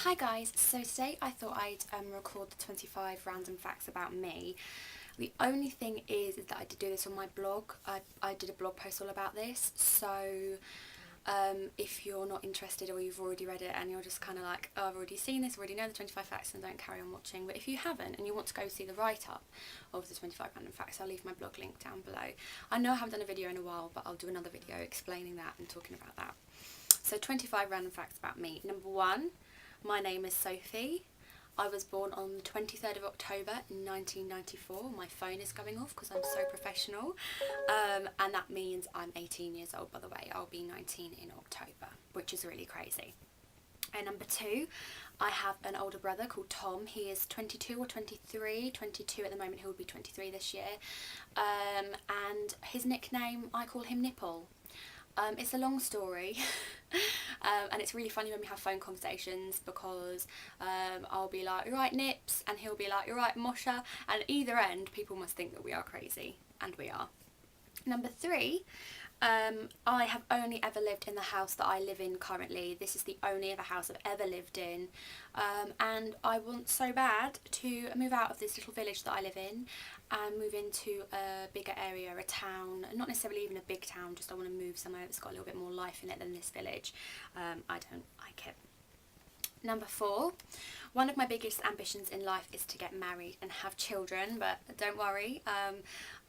Hi guys, so today I thought I'd record the 25 random facts about me. The only thing is that I did do this on my blog. I did a blog post all about this, so if you're not interested or you've already read it and you're just kind of like, oh, I've already seen this, already know the 25 facts, and don't carry on watching. But if you haven't and you want to go see the write-up of the 25 random facts, I'll leave my blog link down below. I know I haven't done a video in a while, but I'll do another video explaining that and talking about that. So 25 random facts about me. Number 1. My name is Sophie. I was born on the 23rd of October 1994. My phone is going off because I'm so professional. And that means I'm 18 years old, by the way. I'll be 19 in October, which is really crazy. And number 2, I have an older brother called Tom. He is 22 or 23, 22 at the moment. He will be 23 this year. And his nickname, I call him Nipple. It's a long story and it's really funny when we have phone conversations because I'll be like, "You're right, Nips," and he'll be like, "You're right, Mosha," and at either end people must think that we are crazy, and we are. Number 3, I have only ever lived in the house that I live in currently. This is the only other house I've ever lived in, and I want so bad to move out of this little village that I live in and move into a bigger area, a town, not necessarily even a big town, just I want to move somewhere that's got a little bit more life in it than this village. I don't like it. Number 4, one of my biggest ambitions in life is to get married and have children, but don't worry,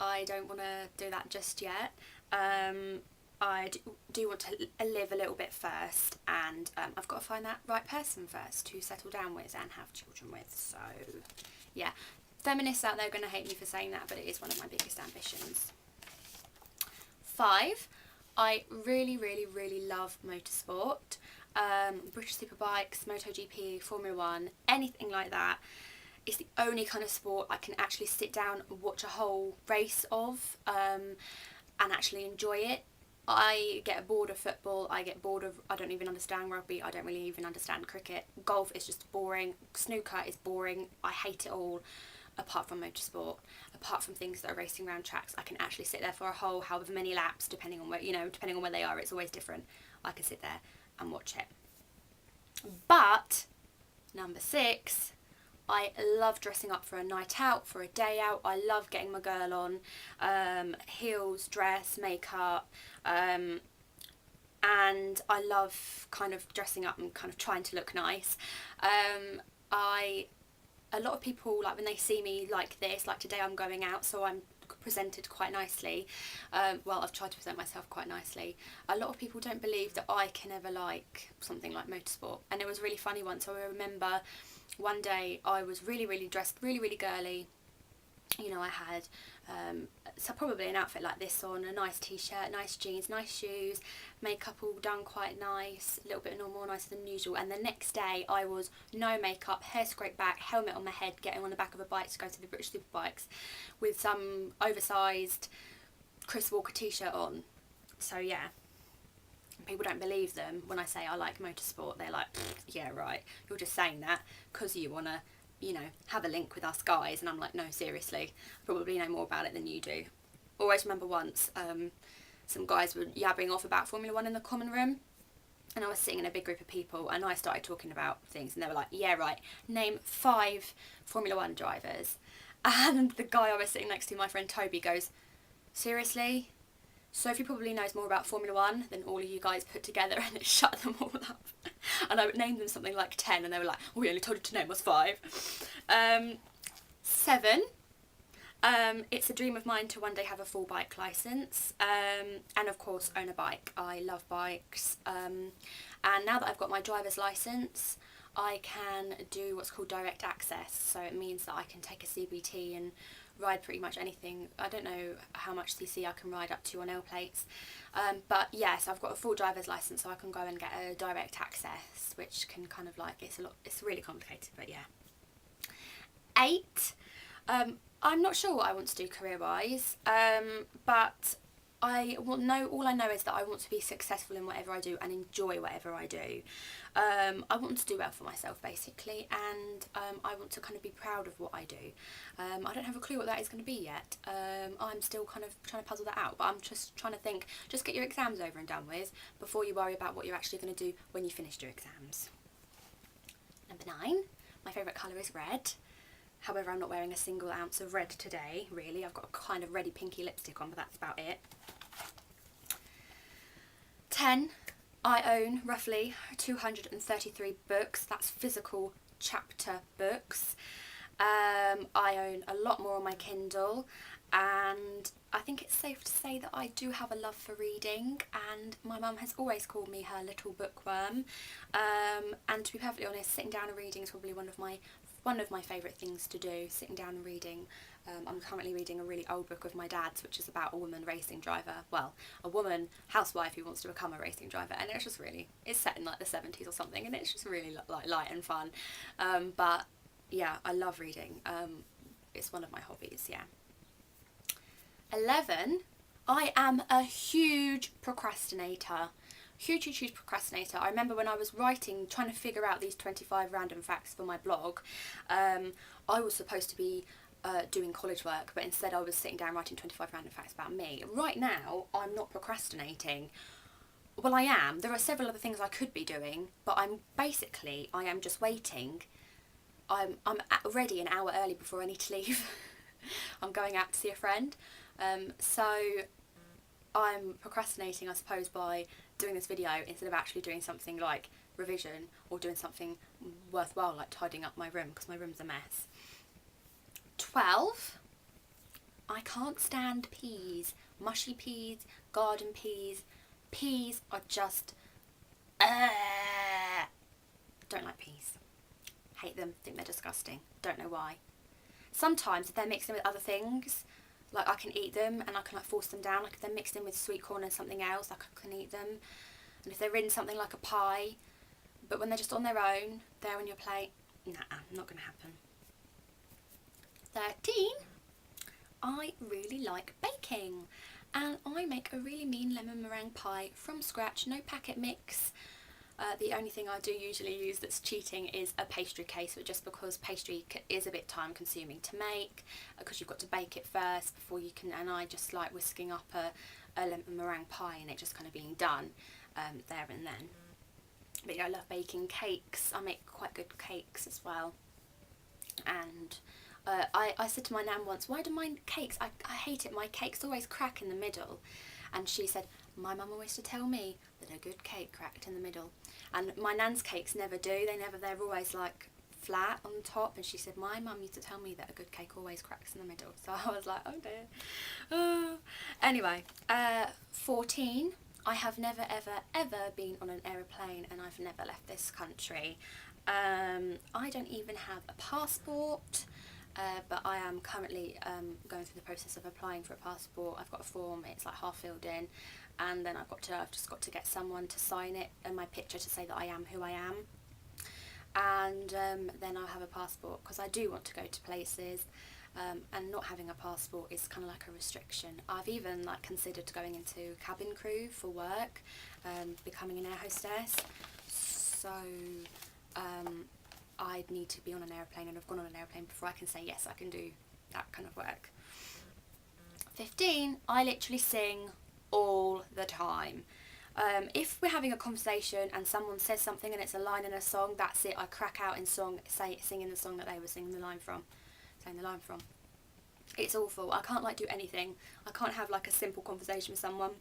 I don't want to do that just yet. I do want to live a little bit first, and I've got to find that right person first to settle down with and have children with. So yeah, feminists out there are going to hate me for saying that, but it is one of my biggest ambitions. 5, I really love motorsport. British Superbikes, MotoGP, Formula 1, anything like that. It's the only kind of sport I can actually sit down and watch a whole race of and actually enjoy it. I get bored of football, I get bored of, I don't even understand rugby, I don't really even understand cricket. Golf is just boring, snooker is boring, I hate it all. Apart from motorsport, apart from things that are racing around tracks, I can actually sit there for a whole however many laps, depending on where, depending on where they are, it's always different. I can sit there and watch it. But number 6, I love dressing up for a night out, for a day out. I love getting my girl on, heels, dress, makeup, and I love kind of dressing up and kind of trying to look nice. A lot of people, like when they see me like this, like today I'm going out, so I'm presented quite nicely. Well, I've tried to present myself quite nicely. A lot of people don't believe that I can ever like something like motorsport, and it was really funny once. So I remember one day I was really dressed, really girly. I had so probably an outfit like this on, a nice t-shirt, nice jeans, nice shoes, makeup all done quite nice, a little bit more nicer than usual. And the next day I was no makeup, hair scraped back, helmet on my head, getting on the back of a bike to go to the British Superbikes with some oversized Chris Walker t-shirt on. So yeah, people don't believe them when I say I like motorsport. They're like, yeah, right, you're just saying that because you want to have a link with us guys. And I'm like, no, seriously, I probably know more about it than you do. Always remember once some guys were yabbing off about Formula 1 in the common room, and I was sitting in a big group of people and I started talking about things, and they were like, yeah, right, name 5 Formula 1 drivers. And the guy I was sitting next to, my friend Toby, goes, seriously? Sophie probably knows more about Formula 1 than all of you guys put together, and it shut them all up. And I would name them something like 10, and they were like, oh, we only told you to name us 5. 7, it's a dream of mine to one day have a full bike licence, and of course own a bike. I love bikes, and now that I've got my driver's licence, I can do what's called direct access. So it means that I can take a CBT and ride pretty much anything. I don't know how much CC I can ride up to on L plates, but yes, I've got a full driver's license, so I can go and get a direct access, which can kind of like, it's really complicated, but yeah. 8, I'm not sure what I want to do career wise, but all I know is that I want to be successful in whatever I do and enjoy whatever I do. I want to do well for myself basically, and I want to kind of be proud of what I do. I don't have a clue what that is going to be yet. I'm still kind of trying to puzzle that out, but I'm just trying to think, just get your exams over and done with before you worry about what you're actually going to do when you finish your exams. Number 9, my favourite colour is red. However, I'm not wearing a single ounce of red today, really. I've got a kind of reddy pinky lipstick on, but that's about it. 10, I own roughly 233 books. That's physical chapter books. I own a lot more on my Kindle, and I think it's safe to say that I do have a love for reading, and my mum has always called me her little bookworm. And to be perfectly honest, sitting down and reading is probably one of my favourite things to do, sitting down and reading. I'm currently reading a really old book of my dad's, which is about a woman racing driver, well, a woman housewife who wants to become a racing driver, and it's set in like the 70s or something, and it's just really like light and fun. But yeah, I love reading. It's one of my hobbies, yeah. 11, I am a huge procrastinator. Huge procrastinator. I remember when I was writing, trying to figure out these 25 random facts for my blog, I was supposed to be doing college work, but instead I was sitting down writing 25 random facts about me. Right now, I'm not procrastinating. Well, I am. There are several other things I could be doing, but I am just waiting. I'm ready an hour early before I need to leave. I'm going out to see a friend. So I'm procrastinating, I suppose, by doing this video instead of actually doing something like revision or doing something worthwhile like tidying up my room, because my room's a mess. 12, I can't stand peas. Mushy peas, garden peas. Peas are just don't like peas. Hate them, think they're disgusting. Don't know why. Sometimes if they're mixed in with other things, like I can eat them and I can like force them down. Like if they're mixed in with sweet corn and something else, like I can eat them. And if they're in something like a pie, but when they're just on their own, there on your plate, nah, not gonna happen. 13, I really like baking, and I make a really mean lemon meringue pie from scratch, no packet mix. The only thing I do usually use that's cheating is a pastry case, but just because pastry is a bit time consuming to make, because you've got to bake it first before you can, and I just like whisking up a lemon meringue pie and it just kind of being done there and then. But yeah, I love baking cakes. I make quite good cakes as well. And I said to my nan once, why do my cakes, I hate it, my cakes always crack in the middle. And she said, my mum always used to tell me that a good cake cracked in the middle. And my nan's cakes never do, they're always like flat on the top. And she said, my mum used to tell me that a good cake always cracks in the middle. So I was like, oh dear. Anyway, 14, I have never ever been on an aeroplane, and I've never left this country. I don't even have a passport. But I am currently going through the process of applying for a passport. I've got a form, it's like half filled in, and then I've just got to get someone to sign it and my picture to say that I am who I am. And then I'll have a passport, because I do want to go to places, and not having a passport is kind of like a restriction. I've even like considered going into cabin crew for work, becoming an air hostess. So I'd need to be on an aeroplane, and I've gone on an aeroplane before I can say yes, I can do that kind of work. 15, I literally sing all the time. If we're having a conversation and someone says something and it's a line in a song, that's it, I crack out in song, singing the song that they were saying the line from. It's awful. I can't like do anything. I can't have like a simple conversation with someone,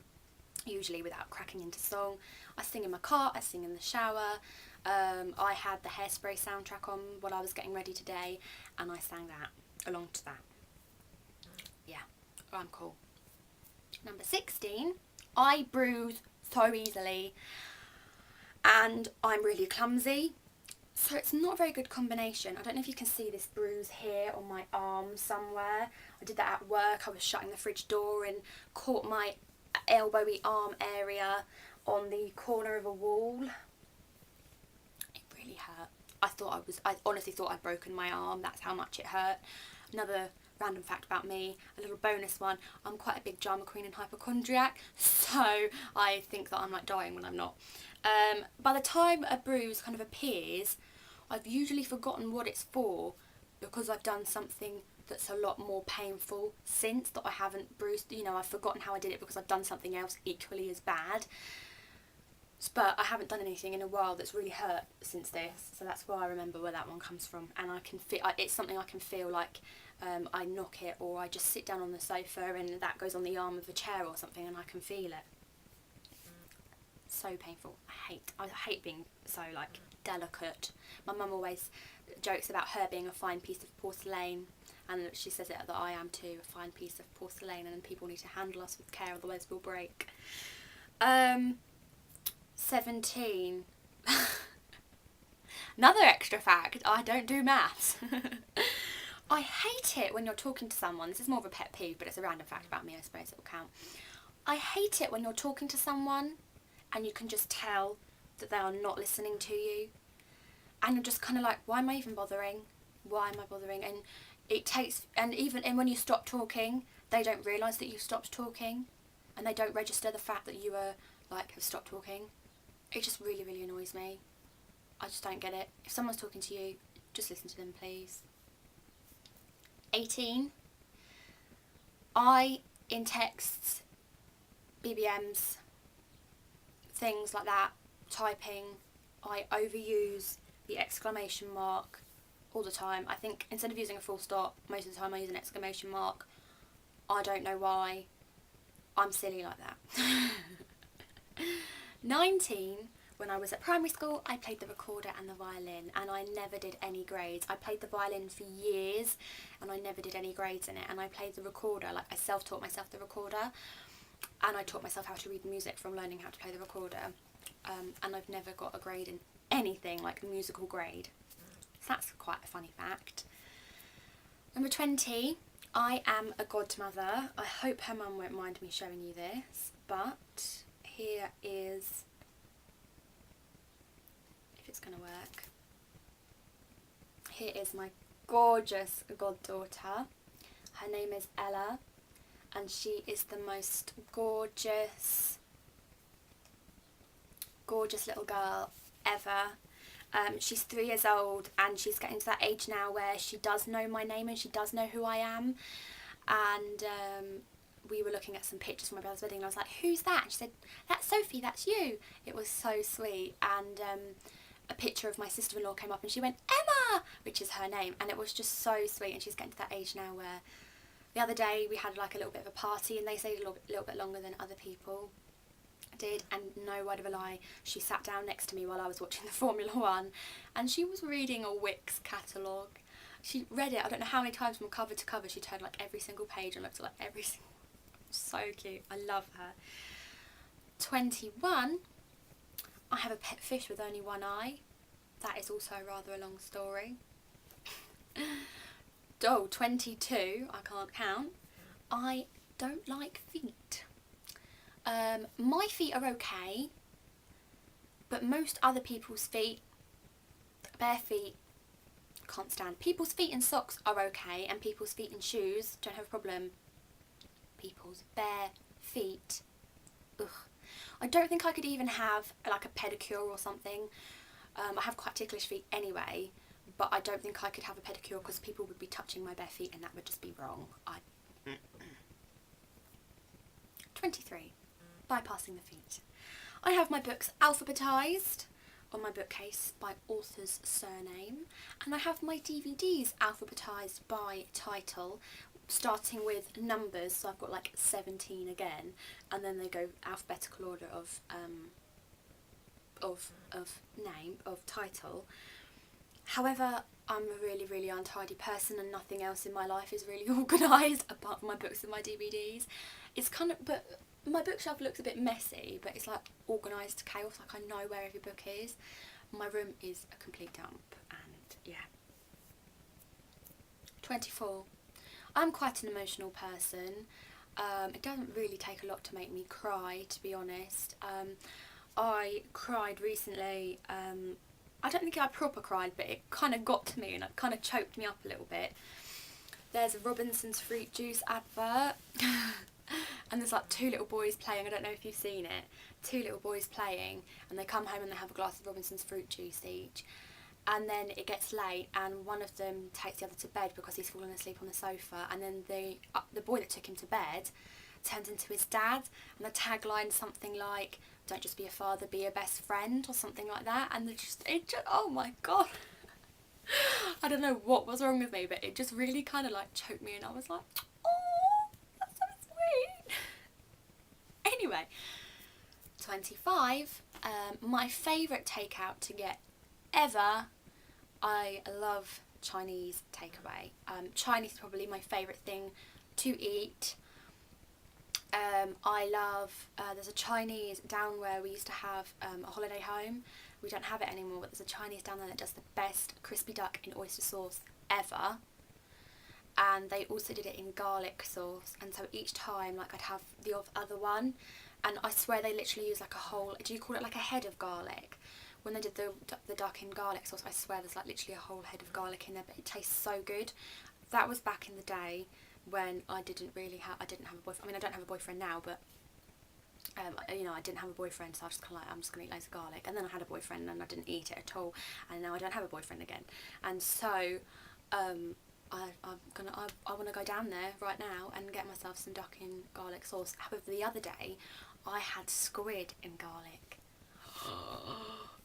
usually without cracking into song. I sing in my car, I sing in the shower. I had the Hairspray soundtrack on while I was getting ready today, and I sang that along to that. Yeah, I'm cool. Number 16, I bruise so easily, and I'm really clumsy, so it's not a very good combination. I don't know if you can see this bruise here on my arm somewhere. I did that at work. I was shutting the fridge door and caught my elbowy arm area on the corner of a wall. Hurt. I honestly thought I'd broken my arm. That's how much it hurt. Another random fact about me, a little bonus one, I'm quite a big drama queen and hypochondriac, so I think that I'm like dying when I'm not. By the time a bruise kind of appears, I've usually forgotten what it's for, because I've done something that's a lot more painful since that I haven't bruised. You know, I've forgotten how I did it because I've done something else equally as bad. But I haven't done anything in a while that's really hurt since this, so that's why I remember where that one comes from. And I can feel it's something I can feel like I knock it, or I just sit down on the sofa and that goes on the arm of a chair or something, and I can feel it. So painful. I hate being so like delicate. My mum always jokes about her being a fine piece of porcelain, and she says it that I am too, a fine piece of porcelain, and people need to handle us with care, otherwise we'll break. 17. Another extra fact, I don't do maths. I hate it when you're talking to someone. This is more of a pet peeve, but it's a random fact about me, I suppose it will count. I hate it when you're talking to someone and you can just tell that they are not listening to you. And you're just kind of like, why am I even bothering? Why am I bothering? And it takes, and when you stop talking, they don't realise that you've stopped talking, and they don't register the fact that you are have stopped talking. It just really, really annoys me. I just don't get it. If someone's talking to you, just listen to them, please. 18. In texts, BBMs, things like that, typing, I overuse the exclamation mark all the time. I think instead of using a full stop, most of the time I use an exclamation mark. I don't know why. I'm silly like that. 19, when I was at primary school, I played the recorder and the violin, and I never did any grades. I played the violin for years and I never did any grades in it, and I played the recorder, I self-taught myself the recorder, and I taught myself how to read music from learning how to play the recorder, and I've never got a grade in anything, like a musical grade. So that's quite a funny fact. Number 20, I am a godmother. I hope her mum won't mind me showing you this, but here is, if it's going to work, here is my gorgeous goddaughter. Her name is Ella, and she is the most gorgeous little girl ever. She's 3 years old, and she's getting to that age now where she does know my name and she does know who I am. And we were looking at some pictures from my brother's wedding, and I was like, who's that? And she said, that's Sophie, that's you. It was so sweet. And a picture of my sister-in-law came up and she went, Emma, which is her name, and it was just so sweet. And she's getting to that age now where the other day we had like a little bit of a party, and they stayed a little bit longer than other people did, and no word of a lie, she sat down next to me while I was watching the Formula 1, and she was reading a Wix catalogue. She read it, I don't know how many times, from cover to cover. She turned like every single page and looked at like every single, so cute. I love her. 21, I have a pet fish with only one eye. That is also rather a long story. 22, I can't count. I don't like feet. My feet are okay, but most other people's feet, bare feet, can't stand. People's feet in socks are okay, and people's feet in shoes, don't have a problem. People's bare feet, ugh. I don't think I could even have like a pedicure or something. I have quite ticklish feet anyway, but I don't think I could have a pedicure because people would be touching my bare feet and that would just be wrong. 23. Bypassing the feet. I have my books alphabetised on my bookcase by author's surname, and I have my DVDs alphabetised by title, starting with numbers, so I've got like 17 again, and then they go alphabetical order of name, of title. However, I'm a really, really untidy person, and nothing else in my life is really organised apart from my books and my DVDs. It's kind of, but my bookshelf looks a bit messy, but it's like organised chaos, like I know where every book is. My room is a complete dump, and yeah. 24. I'm quite an emotional person. It doesn't really take a lot to make me cry, to be honest. I cried recently. I don't think I proper cried, but it kind of got to me and it kind of choked me up a little bit. There's a Robinson's fruit juice advert. And there's like 2 little boys playing. I don't know if you've seen it. 2 little boys playing, and they come home and they have a glass of Robinson's fruit juice each. And then it gets late, and one of them takes the other to bed because he's fallen asleep on the sofa. And then the boy that took him to bed turns into his dad, and the tagline's something like, don't just be a father, be a best friend or something like that. And it just oh my god. I don't know what was wrong with me, but it just really kind of like choked me, and I was like, oh, that's so sweet. Anyway, 25, my favourite takeout to get ever. I love Chinese takeaway. Chinese is probably my favourite thing to eat. I love, there's a Chinese down where we used to have a holiday home. We don't have it anymore, but there's a Chinese down there that does the best crispy duck in oyster sauce ever. And they also did it in garlic sauce, and so each time like I'd have the other one, and I swear they literally use like a whole, do you call it like a head of garlic? When they did the duck in garlic sauce, I swear there's like literally a whole head of garlic in there, but it tastes so good. That was back in the day when I didn't have a boyfriend. I mean, I don't have a boyfriend now, but you know, I didn't have a boyfriend, so I was just kind of like, I'm just going to eat loads of garlic. And then I had a boyfriend and I didn't eat it at all, and now I don't have a boyfriend again. And so I want to go down there right now and get myself some duck in garlic sauce. However, the other day I had squid in garlic.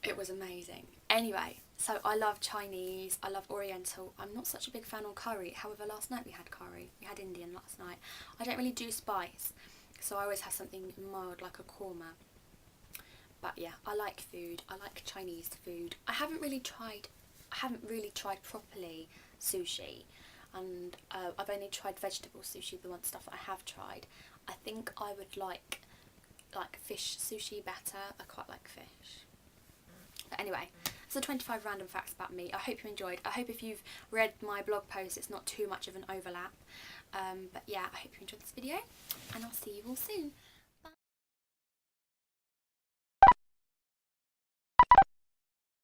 It was amazing. Anyway, so I love Chinese, I love Oriental. I'm not such a big fan of curry. However, last night we had curry. We had Indian last night. I don't really do spice, so I always have something mild like a korma. But yeah, I like food. I like Chinese food. I haven't really tried properly sushi, and I've only tried vegetable sushi, the one stuff that I have tried. I think I would like fish sushi better. I quite like fish. But anyway, so 25 random facts about me. I hope you enjoyed. I hope if you've read my blog post it's not too much of an overlap. But yeah, I hope you enjoyed this video, and I'll see you all soon.